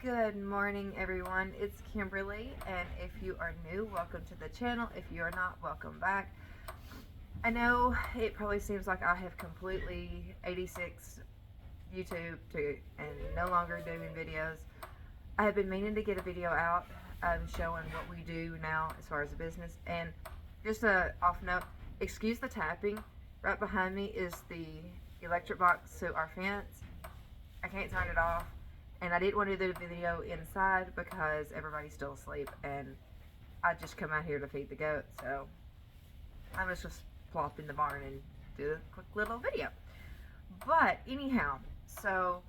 Good morning, everyone. It's Kimberly, and if you are new, welcome to the channel. If you are not, welcome back. I know it probably seems like I have completely 86 YouTube and no longer doing videos. I have been meaning to get a video out showing what we do now as far as a business. And just a off note, excuse the tapping. Right behind me is the electric box to our fence. I can't turn it off. And I didn't want to do the video inside because everybody's still asleep and I just come out here to feed the goats. So I was just plop in the barn and do a quick little video. But anyhow, so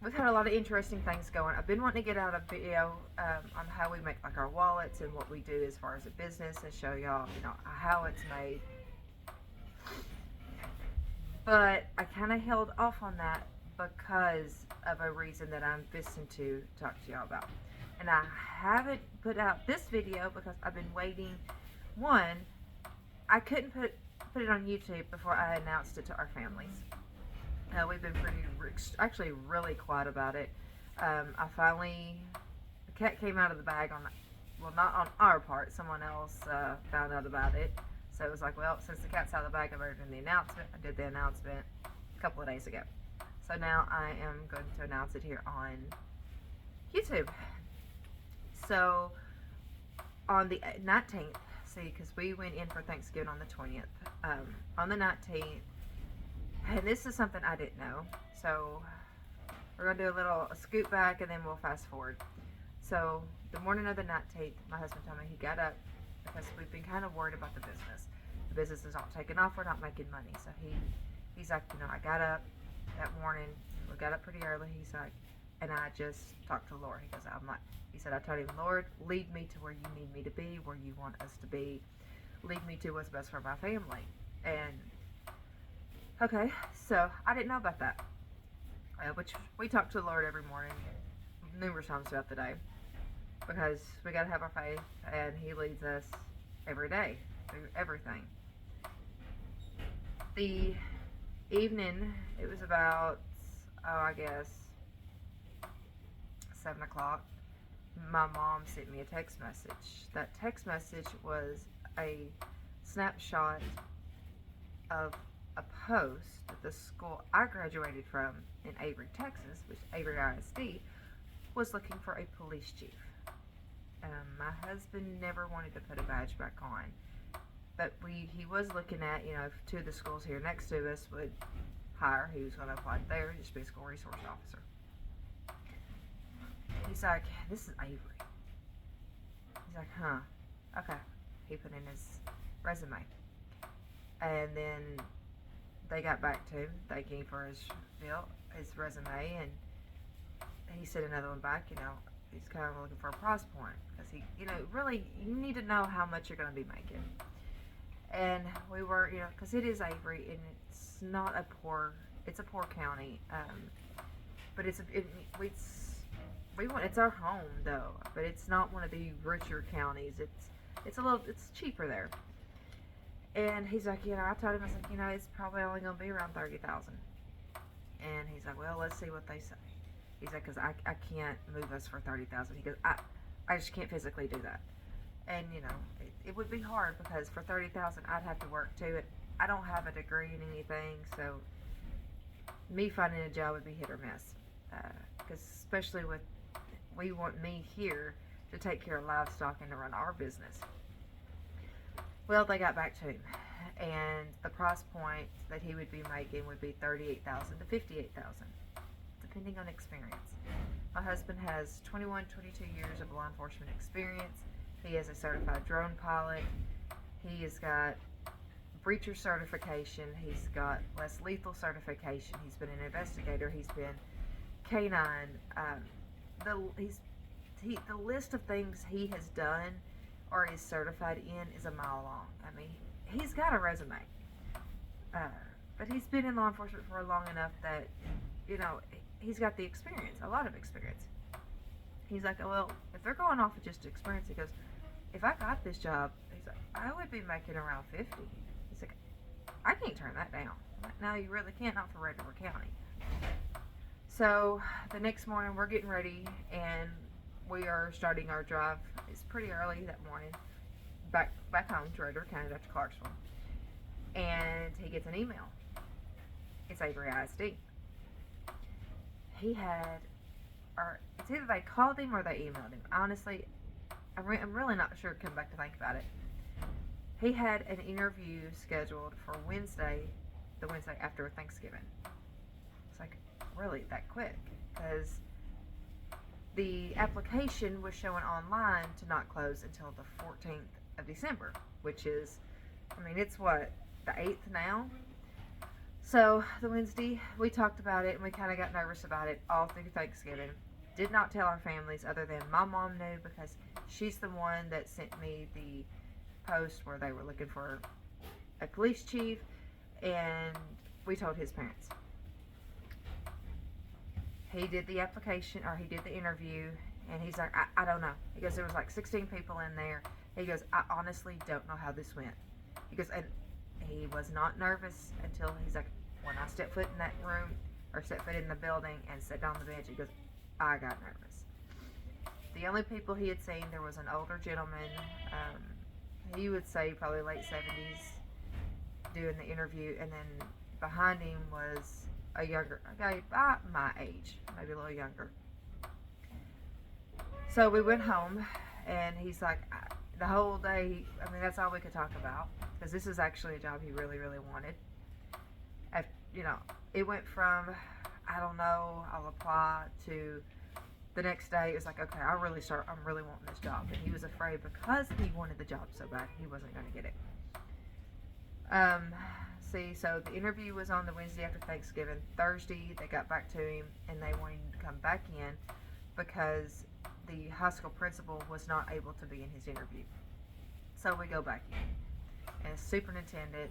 we've had a lot of interesting things going. I've been wanting to get out a video on how we make like our wallets and what we do as far as a business and show y'all, how it's made. But I kind of held off on that because of a reason that I'm fixing to talk to y'all about. And I haven't put out this video because I've been waiting. One, I couldn't put it on YouTube before I announced it to our families. We've been actually really quiet about it. The cat came out of the bag well, not on our part, someone else found out about it. So it was like, well, since the cat's out of the bag, I better do the announcement. I did the announcement a couple of days ago. So now I am going to announce it here on YouTube. So on the 19th, because we went in for Thanksgiving on the 20th, on the 19th, and this is something I didn't know. So we're going to do a scoot back and then we'll fast forward. So the morning of the 19th, my husband told me he got up because we've been kind of worried about the business. The business is not taking off. We're not making money. So he's like, I got up that morning. We got up pretty early. He's like, and I just talked to the Lord. He goes, he said, I told him, Lord, lead me to where you need me to be, where you want us to be. Lead me to what's best for my family. And okay, so I didn't know about that. Which we talk to the Lord every morning, numerous times throughout the day, because we got to have our faith, and He leads us every day through everything. The evening, it was about, I guess 7 o'clock. My mom sent me a text message. That text message was a snapshot of a post that the school I graduated from in Avery, Texas, which Avery ISD, was looking for a police chief. My husband never wanted to put a badge back on, but he was looking at, if two of the schools here next to us would hire, he was going to apply there, just be a school resource officer. He's like, this is Avery. He's like, huh, okay. He put in his resume. And then they got back to him, thanking for his resume, and he sent another one back, he's kind of looking for a price point, because really, you need to know how much you're going to be making. And we were, because it is Avery, and it's not it's a poor county, but it's our home though, but it's not one of the richer counties. It's cheaper there. And he's like, I told him, I said, it's probably only going to be around 30,000. And he's like, well, let's see what they say. He's like, because I can't move us for 30,000. He goes, I just can't physically do that. And, it would be hard because for 30,000, I'd have to work too. And I don't have a degree in anything, so me finding a job would be hit or miss. Because especially we want me here to take care of livestock and to run our business. Well, they got back to him, and the price point that he would be making would be 38,000 to 58,000, depending on experience. My husband has 22 years of law enforcement experience. He is a certified drone pilot. He has got breacher certification. He's got less lethal certification. He's been an investigator. He's been canine. The list of things he has done or is certified in is a mile long. I mean, he's got a resume. But he's been in law enforcement for long enough that, he's got the experience, a lot of experience. He's like, well, if they're going off of just experience, he goes, if I got this job, he's like, I would be making around 50. He's like, I can't turn that down. I'm like, no, you really can't, not for Red River County. So the next morning we're getting ready and we are starting our drive. It's pretty early that morning. Back home to Roederer County, back to Clarksville. And he gets an email. It's Avery ISD. He had, or it's either they called him or they emailed him. Honestly, I'm really not sure. Come back to think about it. He had an interview scheduled for Wednesday, the Wednesday after Thanksgiving. It's like, really, that quick? Because the application was showing online to not close until the 14th of December, which is, I mean, it's what, the 8th now? So the Wednesday, we talked about it and we kind of got nervous about it all through Thanksgiving. Did not tell our families other than my mom knew because she's the one that sent me the post where they were looking for a police chief, and we told his parents. He did the application, or he did the interview, and he's like, I don't know. He goes, there was like 16 people in there. He goes, I honestly don't know how this went. He goes, and he was not nervous until he's like, when I stepped foot in that room, or stepped foot in the building and sat down on the bench, he goes, I got nervous. The only people he had seen, there was an older gentleman, he would say probably late 70s, doing the interview, and then behind him was a younger guy, about my age, maybe a little younger. So we went home, and he's like, the whole day, I mean, that's all we could talk about, because this is actually a job he really, really wanted. You know, it went from, I don't know, I'll apply, to the next day it was like, okay, I'm really wanting this job. And he was afraid because he wanted the job so bad he wasn't going to get it. So the interview was on the Wednesday after Thanksgiving. Thursday they got back to him and they wanted him to come back in because the high school principal was not able to be in his interview. So we go back in, and superintendent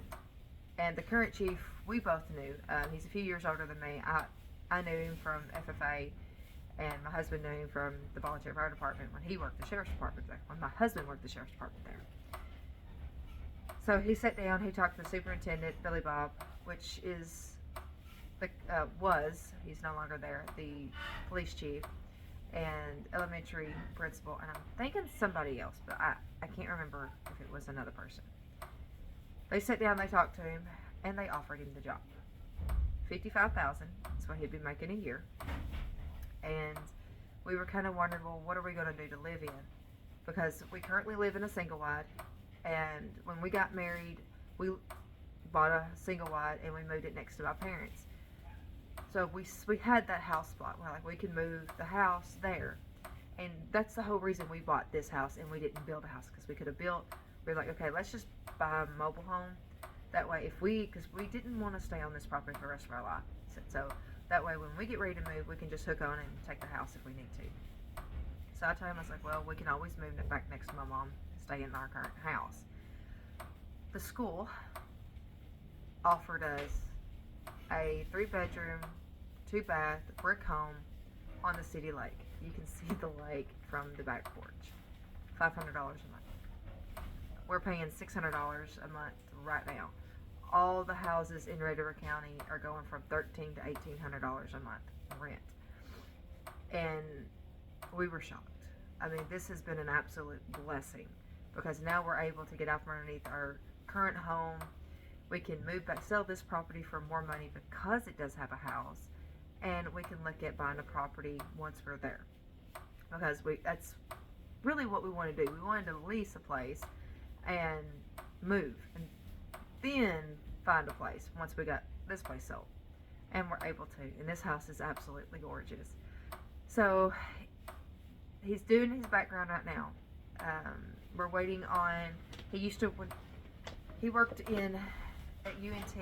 and the current chief, we both knew. He's a few years older than me. I knew him from FFA, and my husband knew him from the volunteer fire department when he worked the sheriff's department there, when my husband worked the sheriff's department there. So he sat down, he talked to the superintendent, Billy Bob, which is, he's no longer there, the police chief, and elementary principal, and I'm thinking somebody else, but I can't remember if it was another person. They sat down, they talked to him, and they offered him the job. $55,000 is what he'd be making a year. And we were kind of wondering, well, what are we going to do to live in? Because we currently live in a single wide, and when we got married, we bought a single wide and we moved it next to my parents. So we had that house spot. We're like, we can move the house there. And that's the whole reason we bought this house and we didn't build a house, because we could have built, we were like, okay, let's just buy a mobile home. That way, because we didn't want to stay on this property for the rest of our life. So that way, when we get ready to move, we can just hook on and take the house if we need to. So I told him, I was like, well, we can always move it back next to my mom, stay in our current house. The school offered us a 3-bedroom, 2-bath, brick home on the city lake. You can see the lake from the back porch. $500 a month. We're paying $600 a month right now. All the houses in Roederer County are going from $1,300 to $1,800 a month rent. And we were shocked. I mean, this has been an absolute blessing, because now we're able to get out from underneath our current home. We can move back, sell this property for more money because it does have a house, and we can look at buying a property once we're there, because that's really what we want to do. We wanted to lease a place and move, and then find a place once we got this place sold, and we're able to. And this house is absolutely gorgeous. So he's doing his background right now. We're waiting on, he worked at UNT,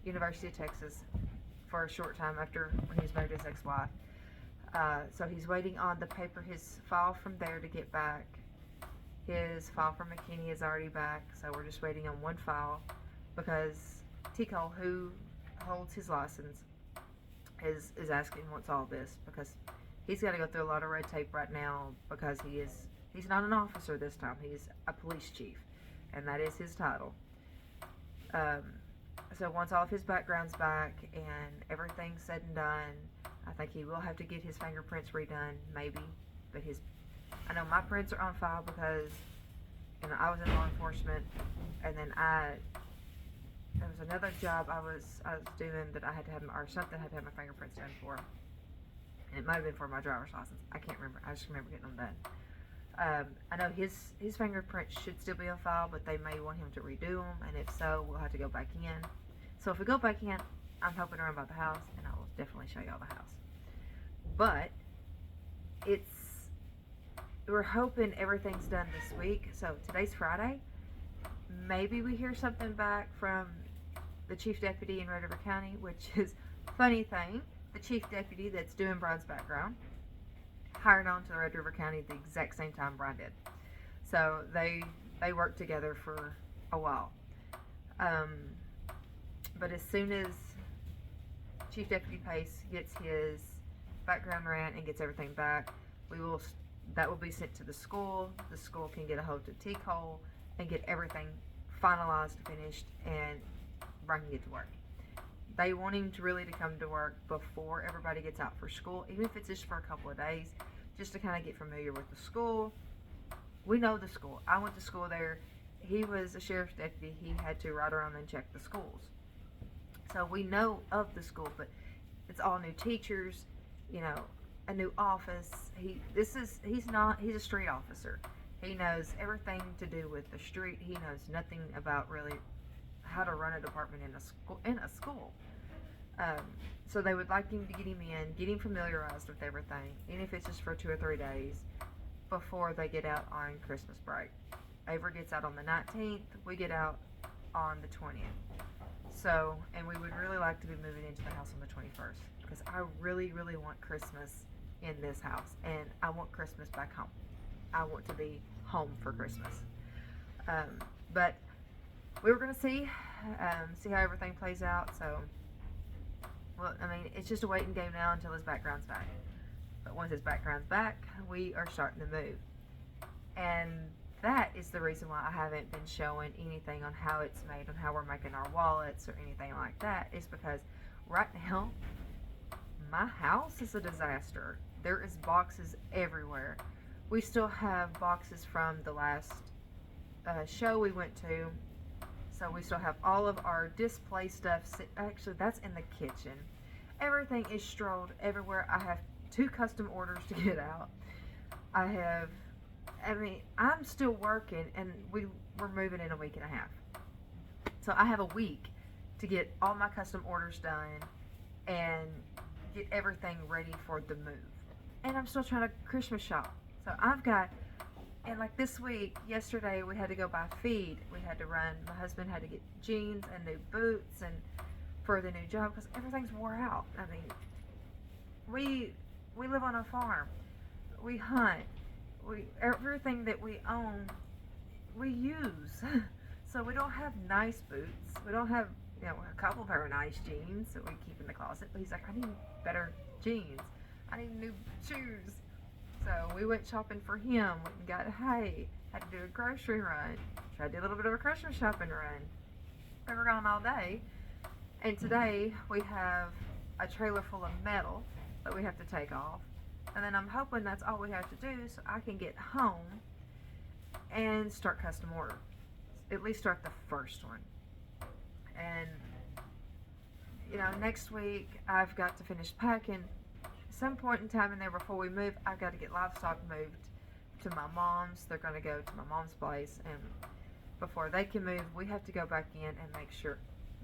University of Texas, for a short time after when he was married to his ex-wife. So he's waiting on his file from there to get back. His file from McKinney is already back, so we're just waiting on one file, because Tico, who holds his license, is asking what's all this, because he's got to go through a lot of red tape right now, because he's not an officer this time. He's a police chief, and that is his title. So once all of his background's back and everything's said and done, I think he will have to get his fingerprints redone, maybe. But I know my prints are on file because, I was in law enforcement, and then there was another job I was doing that I had to have, or something I had to have my fingerprints done for. And it might have been for my driver's license. I can't remember. I just remember getting them done. I know his fingerprints should still be on file, but they may want him to redo them, and if so, we'll have to go back in. So if we go back in, I'm hoping to run by the house, and I will definitely show y'all the house. But we're hoping everything's done this week. So today's Friday. Maybe we hear something back from the chief deputy in Red River County, which is funny thing. The chief deputy that's doing Brian's background hired on to the Red River County at the exact same time Brian did. So they worked together for a while. But as soon as Chief Deputy Pace gets his background ran and gets everything back, that will be sent to the school. The school can get a hold of T-Cole and get everything finalized, finished, and Brian can get to work. They want him to come to work before everybody gets out for school, even if it's just for a couple of days, just to kind of get familiar with the school. We know the school. I went to school there. He was a sheriff's deputy. He had to ride around and check the schools. So we know of the school, but it's all new teachers, a new office. He's a street officer. He knows everything to do with the street. He knows nothing about really how to run a department in a school. So they would like him to get him familiarized with everything, even if it's just for 2 or 3 days before they get out on Christmas break. Avery gets out on the 19th. We get out on the 20th. So, and we would really like to be moving into the house on the 21st because I really, really want Christmas in this house, and I want Christmas back home. I want to be home for Christmas. But we were going to see how everything plays out. So, it's just a waiting game now until his background's back. But once his background's back, we are starting to move. And that is the reason why I haven't been showing anything on how it's made, on how we're making our wallets or anything like that, is because right now, my house is a disaster. There is boxes everywhere. We still have boxes from the last show we went to. So we still have all of our display stuff. Actually, that's in the kitchen. Everything is strolled everywhere. I have 2 custom orders to get out. I'm still working, and we're moving in a week and a half. So I have a week to get all my custom orders done and get everything ready for the move. And I'm still trying to Christmas shop. So and like this week, yesterday, we had to go buy feed. We had to run. My husband had to get jeans and new boots and for the new job because everything's wore out. We live on a farm. We hunt. Everything that we own, we use. So we don't have nice boots. We don't have, a couple pair of nice jeans that we keep in the closet. But he's like, I need better jeans. I need new shoes. So we went shopping for him. Went and got hay. Had to do a grocery run. Tried to do a little bit of a Christmas shopping run. We were gone all day. And today we have a trailer full of metal that we have to take off. And then I'm hoping that's all we have to do so I can get home and start custom orders. At least start the first one. And, next week I've got to finish packing. Some point in time in there before we move, I've got to get livestock moved to my mom's. They're going to go to my mom's place. And before they can move, we have to go back in and make sure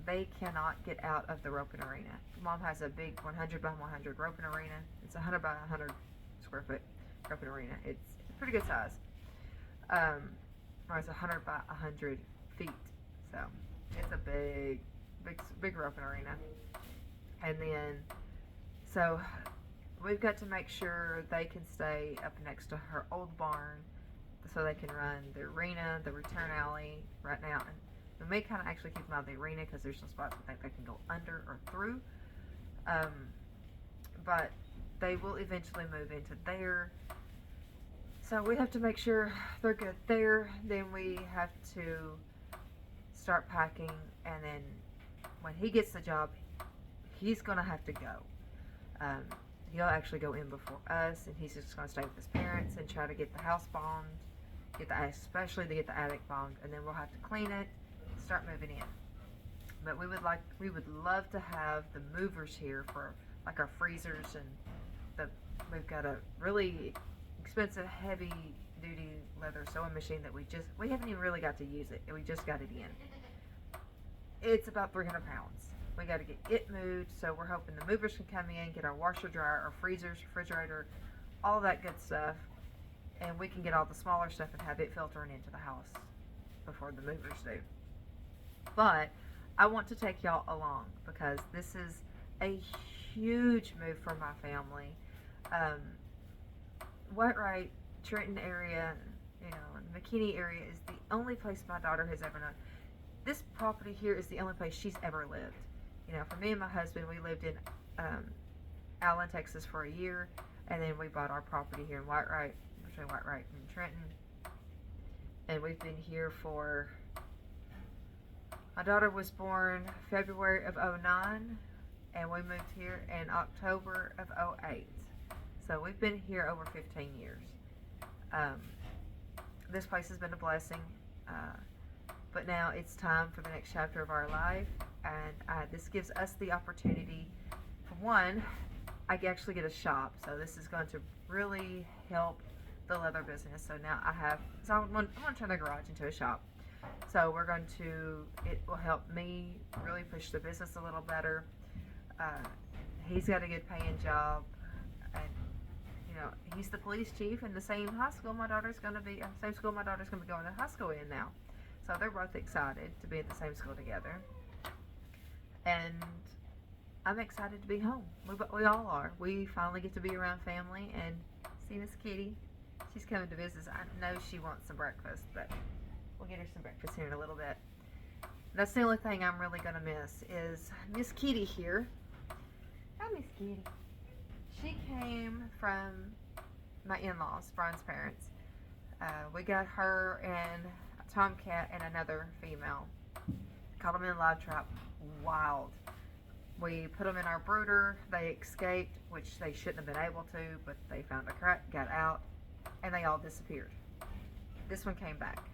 they cannot get out of the roping arena. Mom has a big 100 by 100 roping arena. It's 100 by 100 square foot roping arena. It's pretty good size. Or it's 100 by 100 feet. So it's a big roping arena. And then, so we've got to make sure they can stay up next to her old barn so they can run the arena, the return alley right now. And we may kind of actually keep them out of the arena because there's some spots I think they can go under or through. But they will eventually move into there. So we have to make sure they're good there. Then we have to start packing. And then when he gets the job, he's going to have to go. He'll actually go in before us, and he's just going to stay with his parents and try to get the house bombed, especially to get the attic bombed, and then we'll have to clean it, start moving in. But we would love to have the movers here for like our freezers, and we've got a really expensive heavy duty leather sewing machine that we haven't even really got to use it. We just got it in. It's about 300 pounds. We got to get it moved, so we're hoping the movers can come in, get our washer, dryer, our freezers, refrigerator, all that good stuff, and we can get all the smaller stuff and have it filtering into the house before the movers do. But I want to take y'all along because this is a huge move for my family. Whitewright, Trenton area, McKinney area is the only place my daughter has ever known. This property here is the only place she's ever lived. For me and my husband, we lived in Allen, Texas for a year, and then we bought our property here in Whitewright, between Whitewright and Trenton. And we've been here my daughter was born February of 2009, and we moved here in October of 2008. So we've been here over 15 years. This place has been a blessing. But now it's time for the next chapter of our life, and this gives us the opportunity. For one, I actually get a shop, so this is going to really help the leather business. So now I'm going to turn the garage into a shop. So it will help me really push the business a little better. He's got a good paying job, and he's the police chief in the same high school my daughter's going to be going to high school in now. So they're both excited to be at the same school together. And I'm excited to be home. We all are. We finally get to be around family and see Miss Kitty. She's coming to visit. I know she wants some breakfast, but we'll get her some breakfast here in a little bit. That's the only thing I'm really going to miss is Miss Kitty here. Hi, Miss Kitty. She came from my in-laws, Brian's parents. We got her and Tomcat and another female. Caught them in a live trap. Wild. We put them in our brooder. They escaped, which they shouldn't have been able to, but they found a crack, got out, and they all disappeared. This one came back,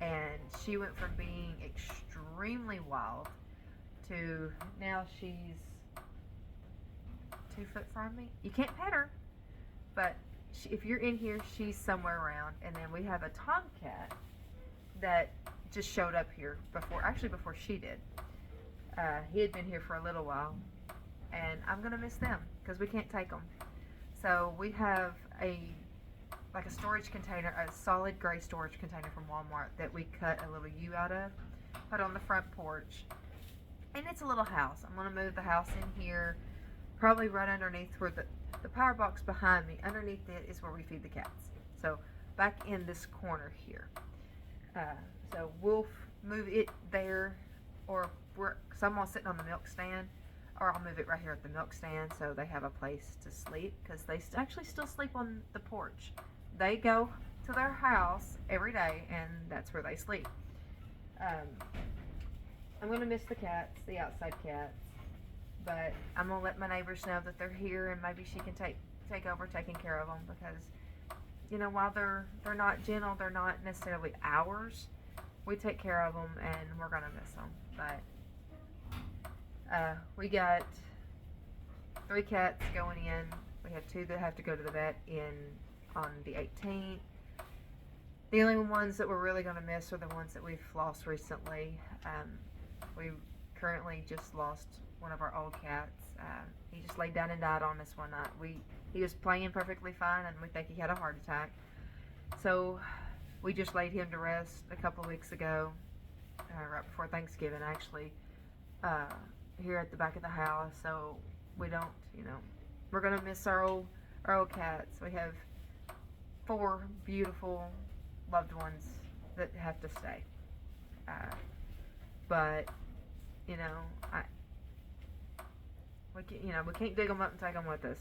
and she went from being extremely wild to now she's 2 foot from me. You can't pet her, but if you're in here, she's somewhere around. And then we have a tomcat that just showed up here before she did. He had been here for a little while, and I'm gonna miss them because we can't take them. So we have a storage container, a solid gray storage container from Walmart that we cut a little U out of, put on the front porch, and it's a little house. I'm gonna move the house in here, probably right underneath where the power box behind me. Underneath it is where we feed the cats. So back in this corner here. So we'll move it there, or someone's sitting on the milk stand, or I'll move it right here at the milk stand so they have a place to sleep, because they actually still sleep on the porch. They go to their house every day, and that's where they sleep. I'm going to miss the cats, the outside cats, but I'm going to let my neighbors know that they're here, and maybe she can take over taking care of them, because while they're not gentle, they're not necessarily ours. We take care of them, and we're gonna miss them. But we got 3 cats going in. We have 2 that have to go to the vet on the 18th. The only ones that we're really gonna miss are the ones that we've lost recently. We currently just lost one of our old cats. He just laid down and died on us one night. He was playing perfectly fine, and we think he had a heart attack. So we just laid him to rest a couple of weeks ago, right before Thanksgiving, actually, here at the back of the house. So we don't, we're gonna miss our old cats. We have 4 beautiful loved ones that have to stay. But we can't dig them up and take them with us.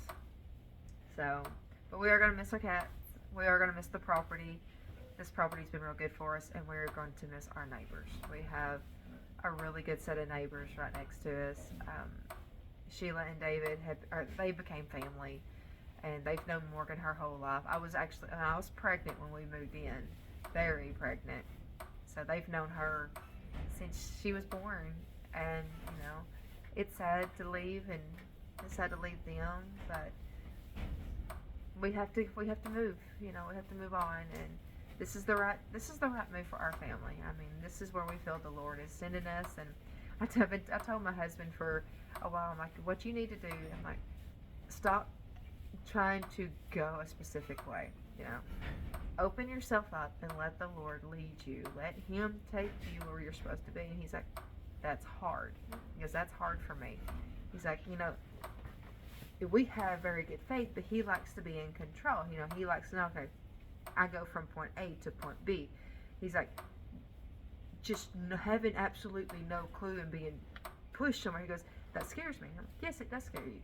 So, but we are going to miss our cats. We are going to miss the property. This property's been real good for us, and we're going to miss our neighbors. We have a really good set of neighbors right next to us. Sheila and David they became family, and they've known Morgan her whole life. I was pregnant when we moved in, very pregnant. So they've known her since she was born, and it's sad to leave, and it's sad to leave them, but we have to move. We have to move on, and this is the right move for our family. I mean, this is where we feel the Lord is sending us. And I told my husband for a while, I'm like, what you need to do, I'm like, stop trying to go a specific way. Open yourself up and let the Lord lead you. Let Him take you where you're supposed to be. And he's like, that's hard, because that's hard for me. He's like, we have very good faith, but He likes to be in control. He likes to know, okay, I go from point A to point B. He's like, just having absolutely no clue and being pushed somewhere. He goes, that scares me. I'm like, yes, it does scare you.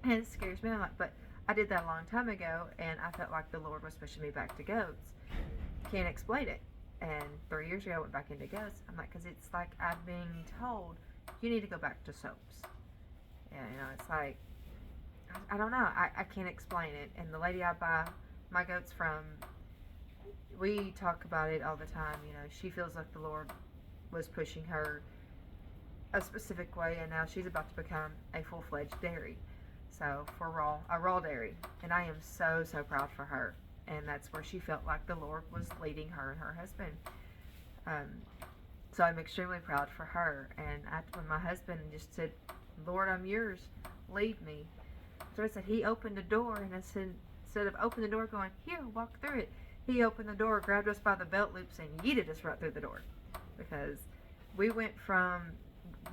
And it scares me. I'm like, but I did that a long time ago, and I felt like the Lord was pushing me back to goats. Can't explain it. And 3 years ago, I went back into goats. I'm like, because it's like I'm being told, you need to go back to soaps. Yeah, it's like, I don't know. I can't explain it. And the lady I buy my goats from, we talk about it all the time. She feels like the Lord was pushing her a specific way, and now she's about to become a full-fledged dairy. So for a raw dairy, and I am so proud for her. And that's where she felt like the Lord was leading her and her husband. So I'm extremely proud for her. And when my husband just said, Lord, I'm yours, lead me. So I said, He opened the door, and I said, instead of opening the door going, here, walk through it, He opened the door, grabbed us by the belt loops, and yeeted us right through the door. Because we went from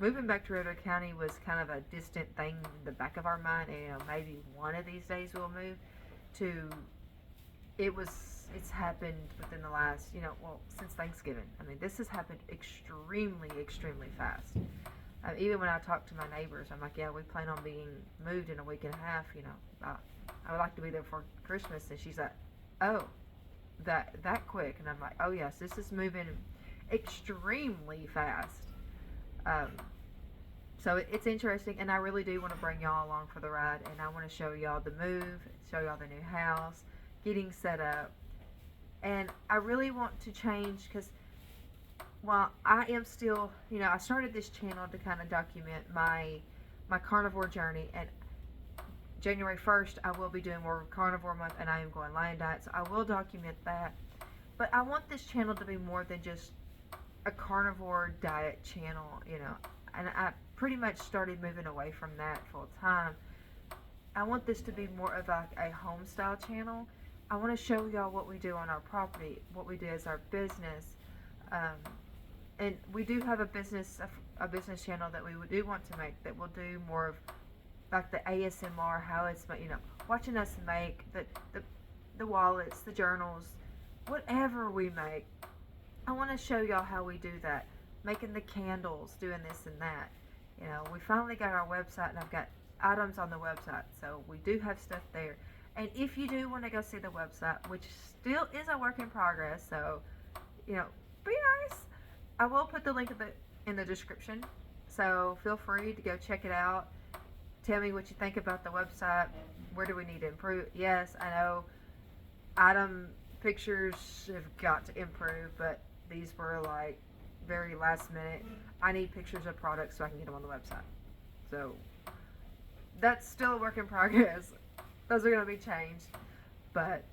moving back to Redwood County was kind of a distant thing in the back of our mind, and maybe one of these days we'll move, to it's happened within the last, since Thanksgiving. I mean, this has happened extremely fast. Even when I talk to my neighbors, I'm like, yeah, we plan on being moved in a week and a half. I would like to be there for Christmas. And she's like, oh, that quick? And I'm like, oh yes, this is moving extremely fast. So it's interesting, and I really do want to bring y'all along for the ride, and I want to show y'all the move, show y'all the new house, getting set up. And I really want to change, because while I am still, I started this channel to kind of document my carnivore journey, and January 1st I will be doing more carnivore month, and I am going lion diet, so I will document that. But I want this channel to be more than just a carnivore diet channel, and I pretty much started moving away from that full time. I want this to be more of like a home style channel. I want to show y'all what we do on our property, what we do as our business, and we do have a business channel that we do want to make, that will do more of like the ASMR, how it's, watching us make the wallets, the journals, whatever we make. I want to show y'all how we do that, making the candles, doing this and that. We finally got our website, and I've got items on the website, so we do have stuff there. And if you do want to go see the website, which still is a work in progress, so be nice. I will put the link in the description, so feel free to go check it out. Tell me what you think about the website. Where do we need to improve? Yes, I know item pictures have got to improve, but these were like very last minute. I need pictures of products so I can get them on the website. So that's still a work in progress. Those are going to be changed, but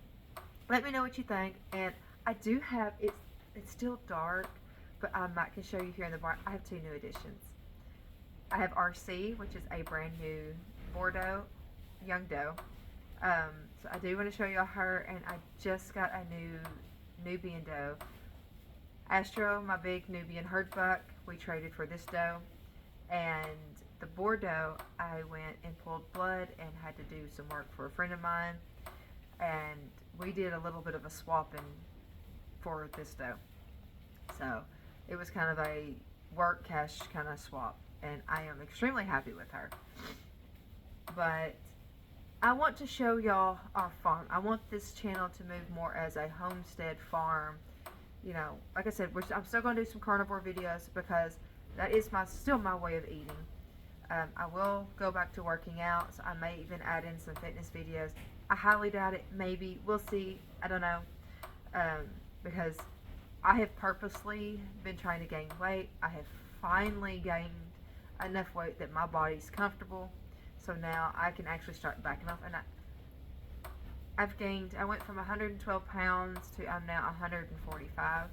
let me know what you think. And I do have it's still dark, but I might can show you here in the bar. I have 2 new additions. I have RC, which is a brand new Bordeaux young doe. So I do want to show y'all her, and I just got a new Nubian doe. Astro, my big Nubian herd buck, we traded for this doe. And the Bordeaux, I went and pulled blood and had to do some work for a friend of mine. And we did a little bit of a swapping for this doe. So it was kind of a work cash kind of swap. And I am extremely happy with her. But I want to show y'all our farm. I want this channel to move more as a homestead farm. Like I said, I'm still going to do some carnivore videos, because that is still my way of eating. I will go back to working out, so I may even add in some fitness videos. I highly doubt it. Maybe. We'll see. I don't know. Because I have purposely been trying to gain weight. I have finally gained enough weight that my body's comfortable. So now I can actually start backing off. And I went from 112 pounds to I'm now 145.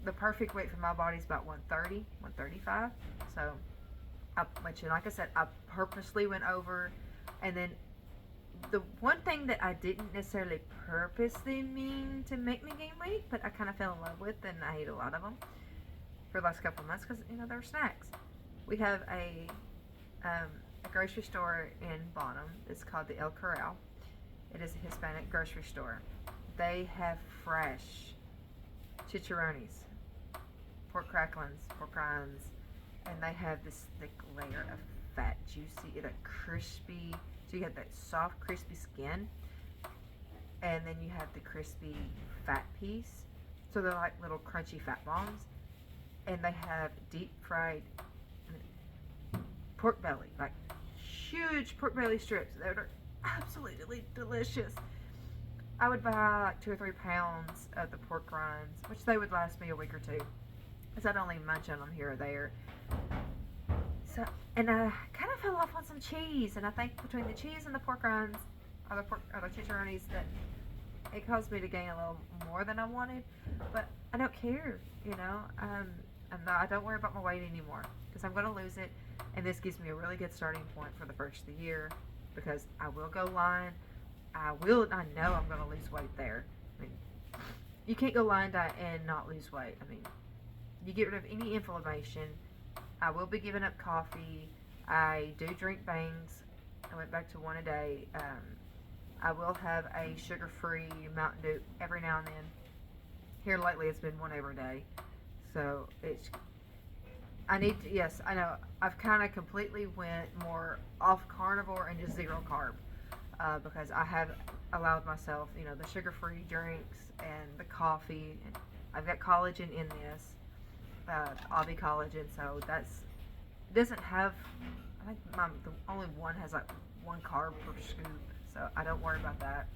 The perfect weight for my body is about 130, 135. So, like I said, I purposely went over. And then the one thing that I didn't necessarily purposely mean to make me gain weight, but I kind of fell in love with, and I ate a lot of them for the last couple of months because, they're snacks. We have a grocery store in Bonham. It's called the El Corral. It is a Hispanic grocery store. They have fresh chicharrones, pork cracklings, pork rinds, and they have this thick layer of fat, juicy, crispy. So you have that soft, crispy skin, and then you have the crispy fat piece. So they're like little crunchy fat bombs, and they have deep fried pork belly, like huge pork belly strips that are absolutely delicious. I would buy like 2 or 3 pounds of the pork rinds, which they would last me a week or two, because I'd only munch on them here or there. So, and I kind of fell off on some cheese, and I think between the cheese and the pork rinds, or the chicharrones, that it caused me to gain a little more than I wanted. But I don't care, I don't worry about my weight anymore, because I'm going to lose it, and this gives me a really good starting point for the first of the year, because I will go line. I know I'm going to lose weight there. I mean, you can't go line diet and not lose weight. I mean, you get rid of any inflammation. I will be giving up coffee. I do drink Bangs. I went back to one a day. I will have a sugar-free Mountain Dew every now and then. Here lately, it's been one every day. So yes, I know. I've kind of completely went more off carnivore and just zero carb, because I have allowed myself, the sugar-free drinks and the coffee. And I've got collagen in this. Obby collagen, so doesn't have, I think the only one has like 1 carb per scoop, so I don't worry about that.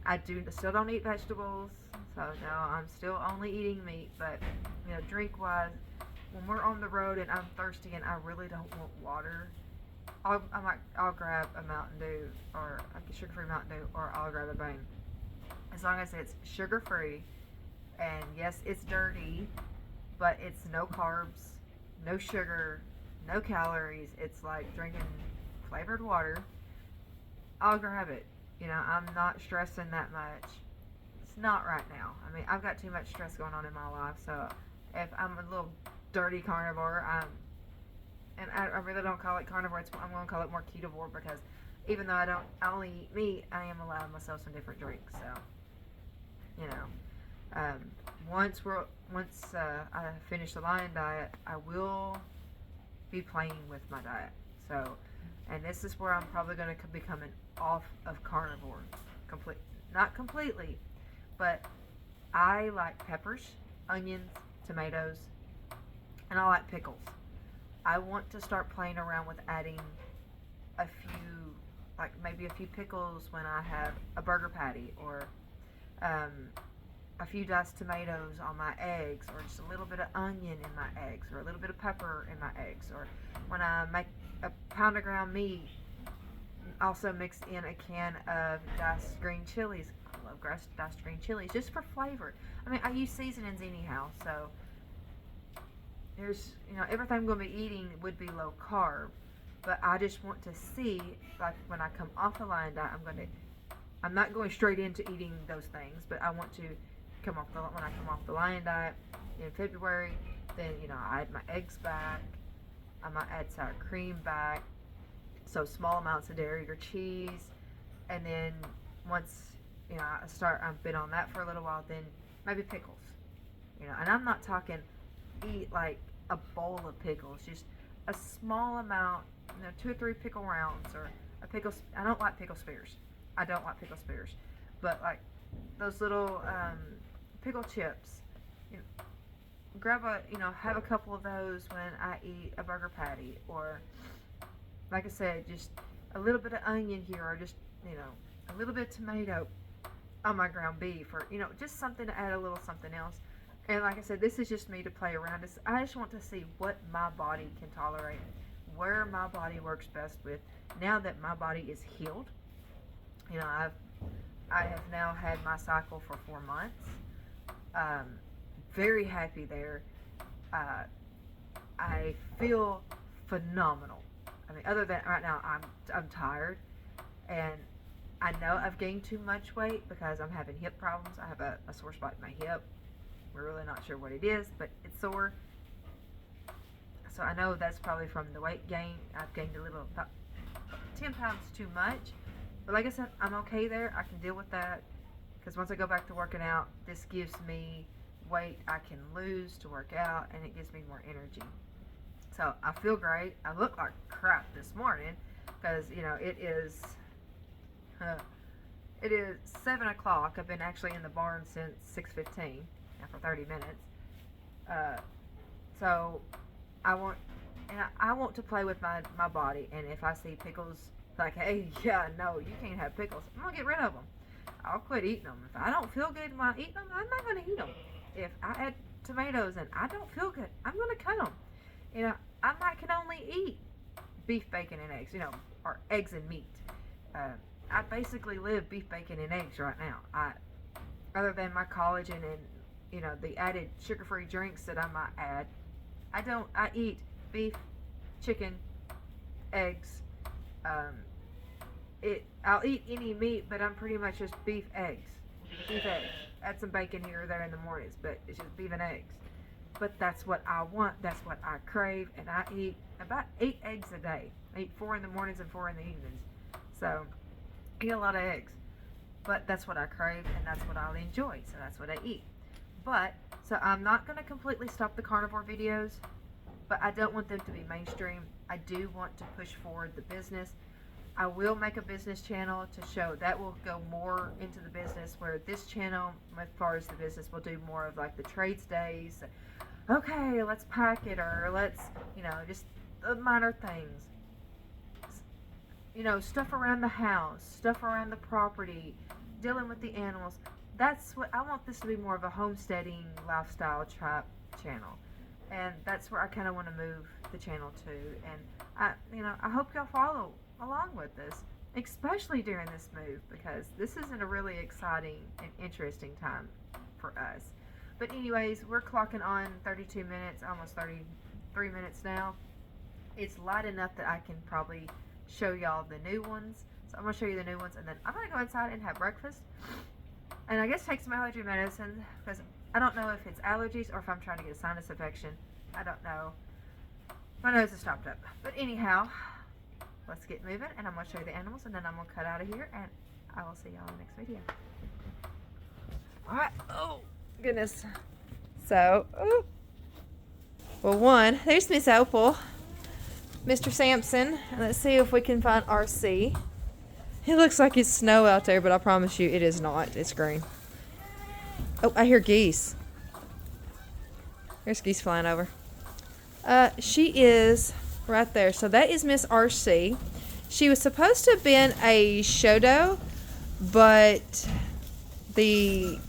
I still don't eat vegetables, so no, I'm still only eating meat. But drink wise, when we're on the road and I'm thirsty and I really don't want water, I'll grab a Mountain Dew, or a sugar-free Mountain Dew, or I'll grab a Bang, as long as it's sugar-free. And yes, it's dirty, but it's no carbs, no sugar, no calories. It's like drinking flavored water. I'll grab it. I'm not stressing that much. It's not right now. I mean, I've got too much stress going on in my life. So if I'm a little dirty carnivore, and I really don't call it carnivore. I'm going to call it more ketovore, because even though I only eat meat, I am allowing myself some different drinks. So, once I finish the Lion diet, I will be playing with my diet. So, and this is where I'm probably going to be coming off of carnivore, not completely, but I like peppers, onions, tomatoes, and I like pickles. I want to start playing around with adding maybe a few pickles when I have a burger patty, or a few diced tomatoes on my eggs, or just a little bit of onion in my eggs, or a little bit of pepper in my eggs, or when I make a pound of ground meat, also mix in a can of diced green chilies. I love diced green chilies just for flavor. I mean, I use seasonings anyhow, so there's, everything I'm going to be eating would be low carb, but I just want to see, like, when I come off the Lion diet, I'm not going straight into eating those things, but I want to when I come off the Lion diet in February, then I add my eggs back. I might add sour cream back, so small amounts of dairy or cheese, and then once I've been on that for a little while, then maybe pickles. And I'm not talking eat like a bowl of pickles, just a small amount, 2 or 3 pickle rounds, or a pickle. I don't like pickle spears. But like those little pickle chips, grab a, have a couple of those when I eat a burger patty, or like I said, just a little bit of onion here, or just, a little bit of tomato on my ground beef, or, just something to add a little something else. And like I said, this is just me to play around. I just want to see what my body can tolerate, where my body works best with. Now that my body is healed, I have now had my cycle for 4 months. Very happy there. I feel phenomenal. I mean, other than right now, I'm tired, and I know I've gained too much weight because I'm having hip problems. I have a sore spot in my hip. We're really not sure what it is, but it's sore. So I know that's probably from the weight gain. I've gained a little, about 10 pounds too much. But like I said, I'm okay there. I can deal with that, because once I go back to working out, this gives me weight I can lose to work out, and it gives me more energy. So I feel great. I look like crap this morning because, it is 7 o'clock. I've been actually in the barn since 6:15, for 30 minutes. So I want to play with my body, and if I see pickles, like, hey, yeah, no, you can't have pickles, I'm going to get rid of them. I'll quit eating them. If I don't feel good while eating them, I'm not going to eat them. If I add tomatoes and I don't feel good, I'm going to cut them. I can only eat beef, bacon, and eggs, or eggs and meat. I basically live beef, bacon, and eggs right now. Other than my collagen and, the added sugar-free drinks that I might add, I eat beef, chicken, eggs. I'll eat any meat, but I'm pretty much just beef, eggs. Add some bacon here or there in the mornings, but it's just beef and eggs. But that's what I want. That's what I crave, and I eat about 8 eggs a day. I eat 4 in the mornings and 4 in the evenings. So I eat a lot of eggs, but that's what I crave, and that's what I'll enjoy. So that's what I eat. So I'm not going to completely stop the carnivore videos, but I don't want them to be mainstream. I do want to push forward the business. I will make a business channel to show that will go more into the business, where this channel, as far as the business, will do more of like the trades days. Okay, let's pack it, or let's, just the minor things. Stuff around the house, stuff around the property, dealing with the animals. That's what I want this to be, more of a homesteading lifestyle type channel. And that's where I kind of want to move the channel to. And I hope y'all follow along with this, especially during this move, because this is in a really exciting and interesting time for us. But anyways, we're clocking on 32 minutes, almost 33 minutes now. It's light enough that I can probably show y'all the new ones. So I'm going to show you the new ones, and then I'm going to go inside and have breakfast. And I guess take some allergy medicine, because I don't know if it's allergies or if I'm trying to get a sinus infection. I don't know. My nose is stopped up. But anyhow, let's get moving, and I'm going to show you the animals, and then I'm going to cut out of here, and I will see y'all in the next video. Alright. Oh, goodness. So, well, there's Miss Opal, Mr. Sampson, and let's see if we can find RC. It looks like it's snow out there, but I promise you it is not. It's green. Oh, I hear geese. There's geese flying over. She is right there. So that is Miss RC. She was supposed to have been a show doe, but the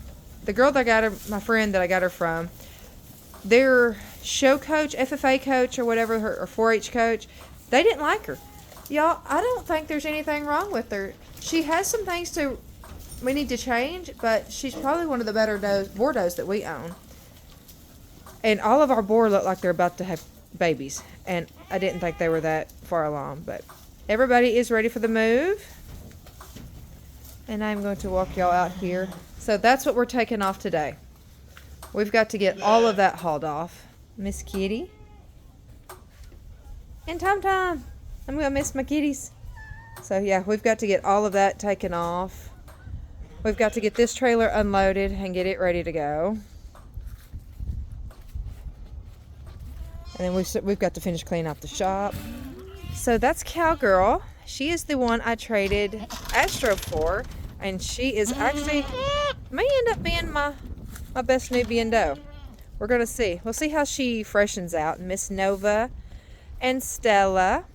girl that I got her, my friend that I got her from, their show coach, FFA coach or whatever, or 4-H coach, they didn't like her. Y'all, I don't think there's anything wrong with her. She has some things we need to change, but she's probably one of the better boar does that we own. And all of our boar look like they're about to have babies, and I didn't think they were that far along, but everybody is ready for the move. And I'm going to walk y'all out here. So that's what we're taking off today. We've got to get all of that hauled off. Miss Kitty. And Tom Tom. I'm going to miss my kitties. So yeah, we've got to get all of that taken off. We've got to get this trailer unloaded and get it ready to go. And then we've got to finish cleaning up the shop. So that's Cowgirl. She is the one I traded Astro for. And she is actually, may end up being my best Nubian doe. we're going to see. We'll see how she freshens out. Miss Nova and Stella.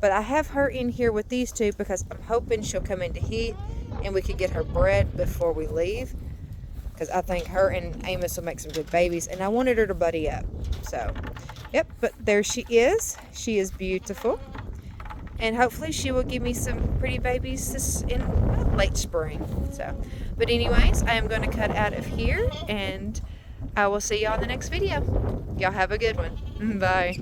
But I have her in here with these two because I'm hoping she'll come into heat and we could get her bred before we leave. Because I think her and Amos will make some good babies. And I wanted her to buddy up. So, yep. But there she is. She is beautiful. And hopefully she will give me some pretty babies in late spring. So, but anyways, I am going to cut out of here. And I will see y'all in the next video. Y'all have a good one. Bye.